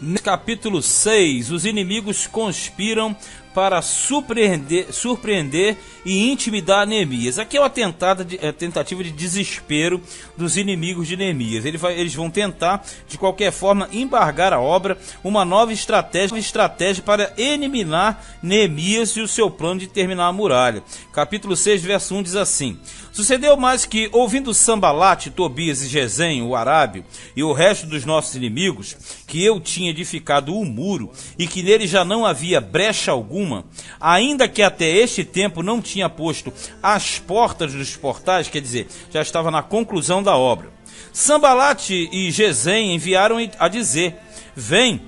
No capítulo 6, os inimigos conspiram para surpreender e intimidar Neemias. Aqui é uma tentativa de desespero dos inimigos de Neemias. Eles vão tentar, de qualquer forma, embargar a obra, uma nova estratégia para eliminar Neemias e o seu plano de terminar a muralha. Capítulo 6, verso 1 diz assim: Sucedeu mais que, ouvindo Sambalate, Tobias e Gesem, o arábio, e o resto dos nossos inimigos, que eu tinha edificado o muro, e que nele já não havia brecha alguma, ainda que até este tempo não tinha posto as portas dos portais, quer dizer, já estava na conclusão da obra. Sambalate e Gesem enviaram a dizer: Vem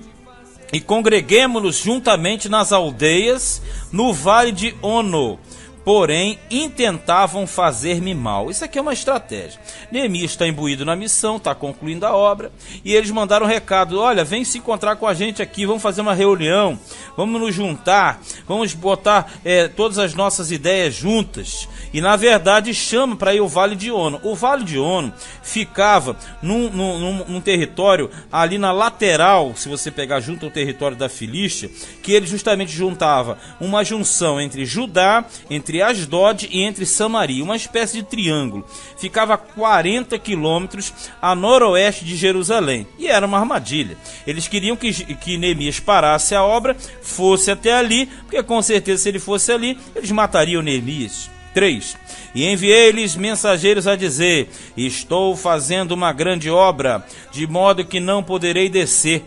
e congreguemo-nos juntamente nas aldeias no vale de Ono. Porém, intentavam fazer-me mal. Isso aqui é uma estratégia. Neemias está imbuído na missão, está concluindo a obra, e eles mandaram um recado: olha, vem se encontrar com a gente aqui, vamos fazer uma reunião, vamos nos juntar, vamos botar todas as nossas ideias juntas. E na verdade chama para ir ao Vale de Ono. O Vale de Ono ficava num território ali na lateral, se você pegar junto ao território da Filístia, que ele justamente juntava uma junção entre Judá, entre Asdod e entre Samaria, uma espécie de triângulo. Ficava a 40 quilômetros a noroeste de Jerusalém, e era uma armadilha. Eles queriam que Neemias parasse a obra, fosse até ali, porque com certeza se ele fosse ali, eles matariam Neemias. 3. E enviei-lhes mensageiros a dizer: estou fazendo uma grande obra, de modo que não poderei descer.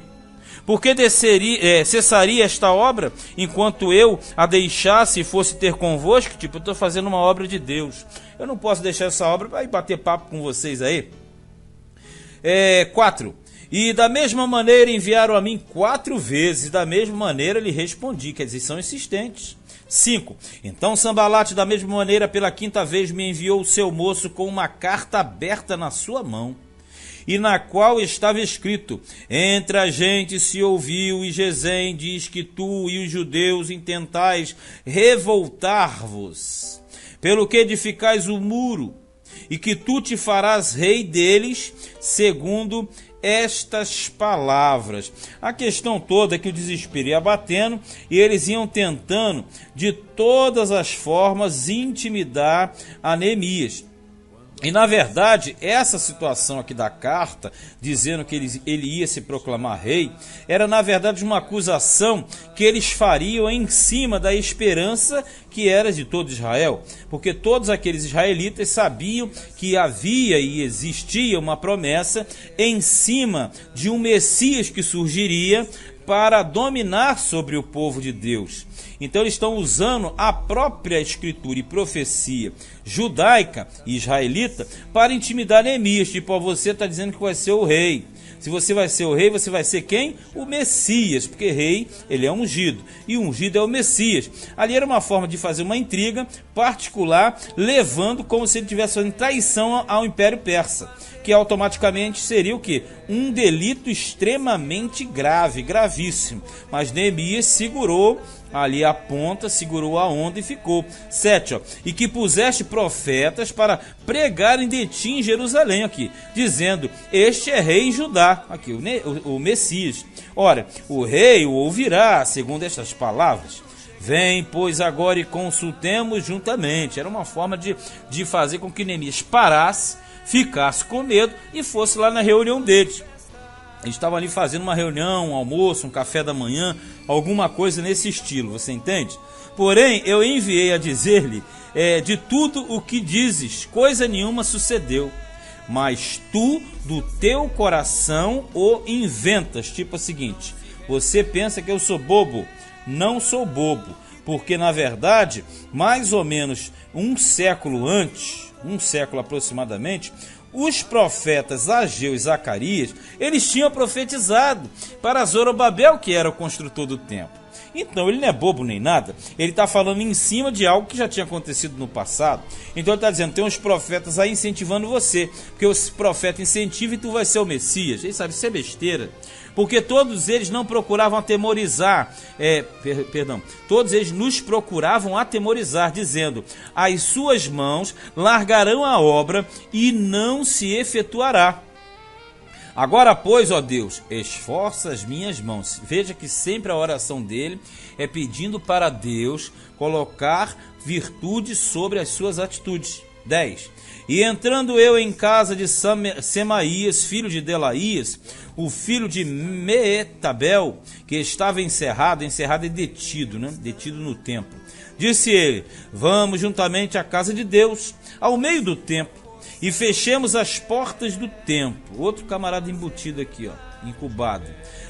Porque cessaria esta obra enquanto eu a deixasse e fosse ter convosco? Tipo, eu estou fazendo uma obra de Deus, eu não posso deixar essa obra para ir bater papo com vocês aí. 4. E da mesma maneira enviaram a mim 4 vezes, e da mesma maneira lhe respondi, quer dizer, são insistentes. 5. Então Sambalate da mesma maneira pela 5ª vez me enviou o seu moço com uma carta aberta na sua mão, e na qual estava escrito: entre a gente se ouviu, e Gesem diz que tu e os judeus intentais revoltar-vos, pelo que edificais o muro, e que tu te farás rei deles, segundo estas palavras. A questão toda é que o desespero ia batendo, e eles iam tentando de todas as formas intimidar a Neemias. E na verdade, essa situação aqui da carta, dizendo que ele ia se proclamar rei, era na verdade uma acusação que eles fariam em cima da esperança que era de todo Israel, porque todos aqueles israelitas sabiam que havia e existia uma promessa em cima de um Messias que surgiria para dominar sobre o povo de Deus. Então eles estão usando a própria escritura e profecia judaica e israelita para intimidar Neemias. Tipo, você está dizendo que vai ser o rei. Se você vai ser o rei, você vai ser quem? O Messias, porque rei, ele é ungido, e ungido é o Messias. Ali era uma forma de fazer uma intriga particular, levando como se ele estivesse fazendo traição ao Império Persa, que automaticamente seria o quê? Um delito extremamente grave, gravíssimo. Mas Neemias segurou ali a ponta, segurou a onda e ficou. 7. E que puseste profetas para pregarem de ti em Jerusalém, aqui, dizendo: este é rei em Judá, aqui, o Messias. Ora, o rei o ouvirá, segundo estas palavras. Vem, pois, agora e consultemos juntamente. Era uma forma de fazer com que Neemias parasse, ficasse com medo e fosse lá na reunião deles. Eles estavam ali fazendo uma reunião, um almoço, um café da manhã, alguma coisa nesse estilo, você entende? Porém, eu enviei a dizer-lhe: de tudo o que dizes, coisa nenhuma sucedeu, mas tu do teu coração o inventas. Tipo o seguinte: você pensa que eu sou bobo? Não sou bobo, porque na verdade, mais ou menos um século antes, um século aproximadamente, os profetas Ageu e Zacarias, eles tinham profetizado para Zorobabel, que era o construtor do templo. Então ele não é bobo nem nada, ele está falando em cima de algo que já tinha acontecido no passado. Então ele está dizendo: tem uns profetas aí incentivando você, porque os profetas incentivam e tu vai ser o Messias. Ele sabe, isso é besteira, porque todos eles não procuravam atemorizar, todos eles nos procuravam atemorizar, dizendo: as suas mãos largarão a obra e não se efetuará. Agora, pois, ó Deus, esforça as minhas mãos. Veja que sempre a oração dele é pedindo para Deus colocar virtude sobre as suas atitudes. 10. E entrando eu em casa de Semaías, filho de Delaías, o filho de Meetabel, que estava encerrado e detido, detido no templo. Disse ele: vamos juntamente à casa de Deus, ao meio do templo, e fechemos as portas do templo. Outro camarada embutido aqui, incubado.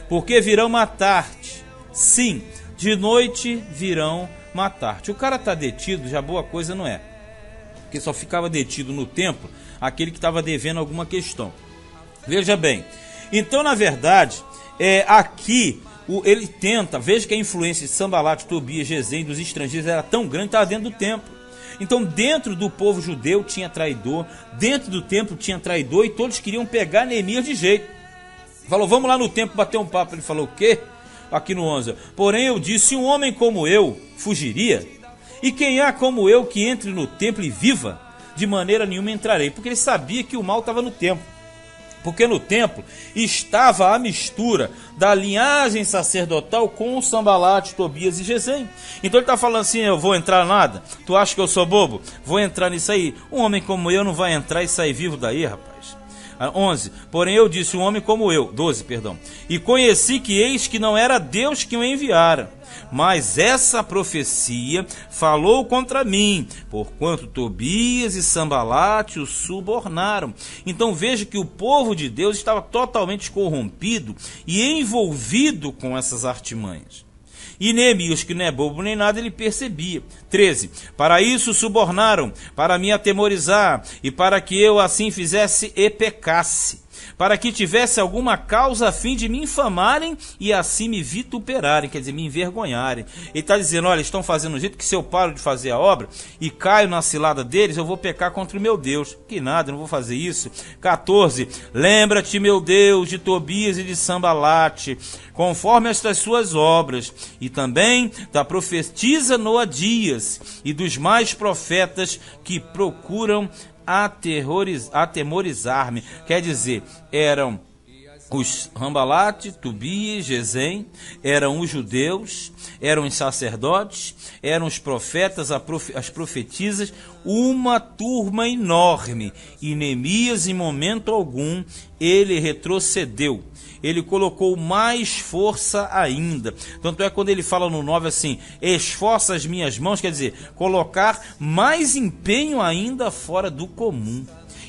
Porque virão matar-te. Sim, de noite virão matar-te. O cara está detido, já boa coisa não é. Porque só ficava detido no templo aquele que estava devendo alguma questão. Veja bem. Então, na verdade, aqui ele tenta, veja que a influência de Sambalate, Tobias, Gesem dos estrangeiros era tão grande, estava dentro do templo. Então, dentro do povo judeu tinha traidor, dentro do templo tinha traidor, e todos queriam pegar Neemias de jeito. Falou: vamos lá no templo bater um papo. Ele falou: o quê? Aqui no 11. Porém eu disse: um homem como eu fugiria? E quem há como eu que entre no templo e viva? De maneira nenhuma entrarei. Porque ele sabia que o mal estava no templo. Porque no templo estava a mistura da linhagem sacerdotal com o Sambalate, Tobias e Gesem. Então ele está falando assim: eu vou entrar nada? Tu acha que eu sou bobo? Vou entrar nisso aí. Um homem como eu não vai entrar e sair vivo daí, rapaz. 11. Porém eu disse: um homem como eu. 12, perdão. E conheci que eis que não era Deus que o enviara. Mas essa profecia falou contra mim, porquanto Tobias e Sambalate o subornaram. Então veja que o povo de Deus estava totalmente corrompido e envolvido com essas artimanhas. E Neemias, que não é bobo nem nada, ele percebia. 13. Para isso subornaram, para me atemorizar, e para que eu assim fizesse e pecasse, para que tivesse alguma causa a fim de me infamarem e assim me vituperarem, quer dizer, me envergonharem. Ele está dizendo: olha, estão fazendo um jeito que se eu paro de fazer a obra e caio na cilada deles, eu vou pecar contra o meu Deus. Que nada, eu não vou fazer isso. 14. Lembra-te, meu Deus, de Tobias e de Sambalate, conforme estas suas obras, e também da profetisa Noadias e dos mais profetas que procuram atemorizar-me. Quer dizer, eram os Sambalate, Tobias, Gesem, eram os judeus, eram os sacerdotes, eram os profetas, as profetisas, uma turma enorme. E Neemias, em momento algum, ele retrocedeu. Ele colocou mais força ainda. Tanto é quando ele fala no 9 assim: esforça as minhas mãos, quer dizer, colocar mais empenho ainda fora do comum.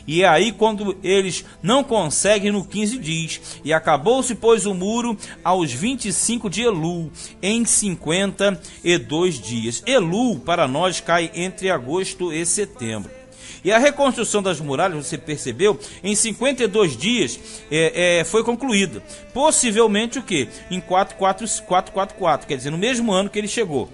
E é aí quando eles não conseguem, no 15 diz: e acabou-se, pois, o muro aos 25 de Elul, em 52 dias. Elul, para nós, cai entre agosto e setembro. E a reconstrução das muralhas, você percebeu, em 52 dias foi concluída. Possivelmente o quê? Em 444, quer dizer, no mesmo ano que ele chegou.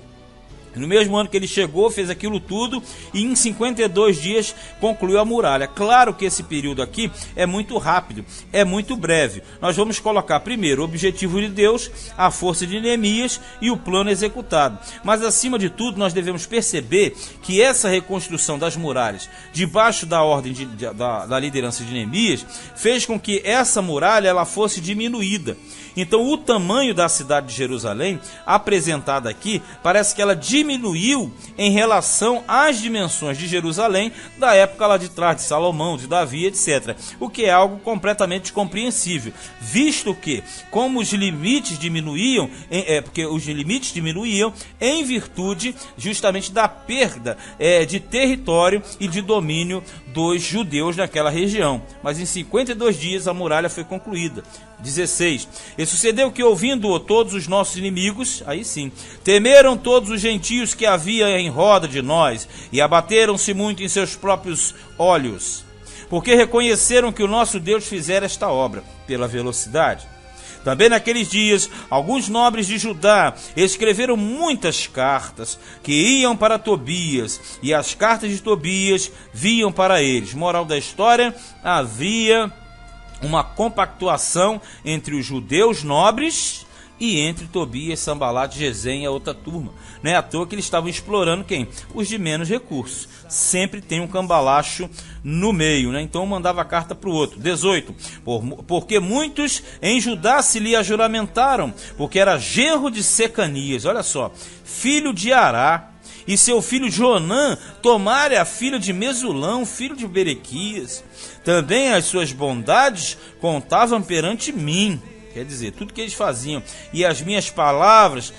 No mesmo ano que ele chegou, fez aquilo tudo e em 52 dias concluiu a muralha. Claro que esse período aqui é muito rápido, é muito breve. Nós vamos colocar primeiro o objetivo de Deus, a força de Neemias e o plano executado. Mas acima de tudo nós devemos perceber que essa reconstrução das muralhas, debaixo da ordem da liderança de Neemias, fez com que essa muralha ela fosse diminuída. Então o tamanho da cidade de Jerusalém, apresentada aqui, parece que ela diminuiu em relação às dimensões de Jerusalém da época lá de trás, de Salomão, de Davi, etc. O que é algo completamente compreensível, visto que, como os limites diminuíam, porque os limites diminuíam em virtude justamente da perda de território e de domínio dos judeus naquela região. Mas em 52 dias a muralha foi concluída. 16. E sucedeu que, ouvindo-o todos os nossos inimigos, aí sim, temeram todos os gentios que havia em roda de nós, e abateram-se muito em seus próprios olhos, porque reconheceram que o nosso Deus fizera esta obra pela velocidade. Também naqueles dias, alguns nobres de Judá escreveram muitas cartas que iam para Tobias, e as cartas de Tobias vinham para eles. Moral da história: havia uma compactuação entre os judeus nobres e entre Tobias, Sanbalate, Gesem e a outra turma. Não é à toa que eles estavam explorando quem? Os de menos recursos. Sempre tem um cambalacho no meio, né? Então mandava carta para o outro. 18. Porque muitos em Judá se lhe ajuramentaram, porque era genro de Secanias, olha só, filho de Ará, e seu filho Jonã tomara a filha de Mesulão, filho de Berequias. Também as suas bondades contavam perante mim. Quer dizer, tudo que eles faziam. E as minhas palavras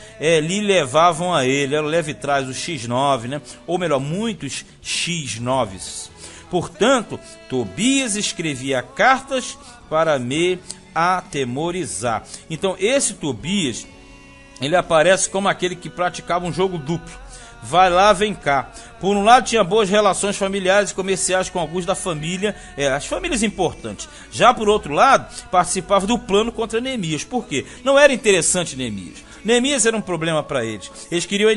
lhe levavam a ele. Ela leva e traz o X9, né? Ou melhor, muitos X9s. Portanto, Tobias escrevia cartas para me atemorizar. Então, esse Tobias, ele aparece como aquele que praticava um jogo duplo. Vai lá, vem cá. Por um lado, tinha boas relações familiares e comerciais com alguns da família, as famílias importantes. Já por outro lado, participava do plano contra Neemias. Por quê? Não era interessante Neemias. Neemias era um problema para eles. Eles queriam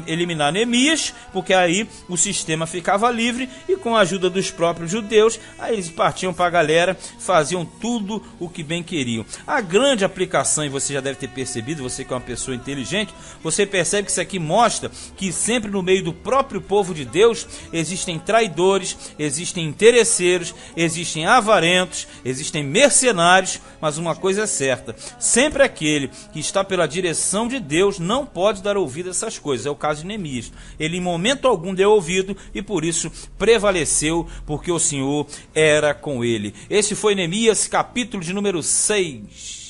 eliminar Neemias, porque aí o sistema ficava livre e com a ajuda dos próprios judeus, aí eles partiam para a galera, faziam tudo o que bem queriam. A grande aplicação, e você já deve ter percebido, você que é uma pessoa inteligente, você percebe que isso aqui mostra que sempre no meio do próprio povo de Deus existem traidores, existem interesseiros, existem avarentos, existem mercenários, mas uma coisa é certa, sempre aquele que está pela direção de Deus não pode dar ouvido a essas coisas. É o caso de Neemias. Ele em momento algum deu ouvido e por isso prevaleceu, porque o Senhor era com ele. Esse foi Neemias, capítulo de número 6.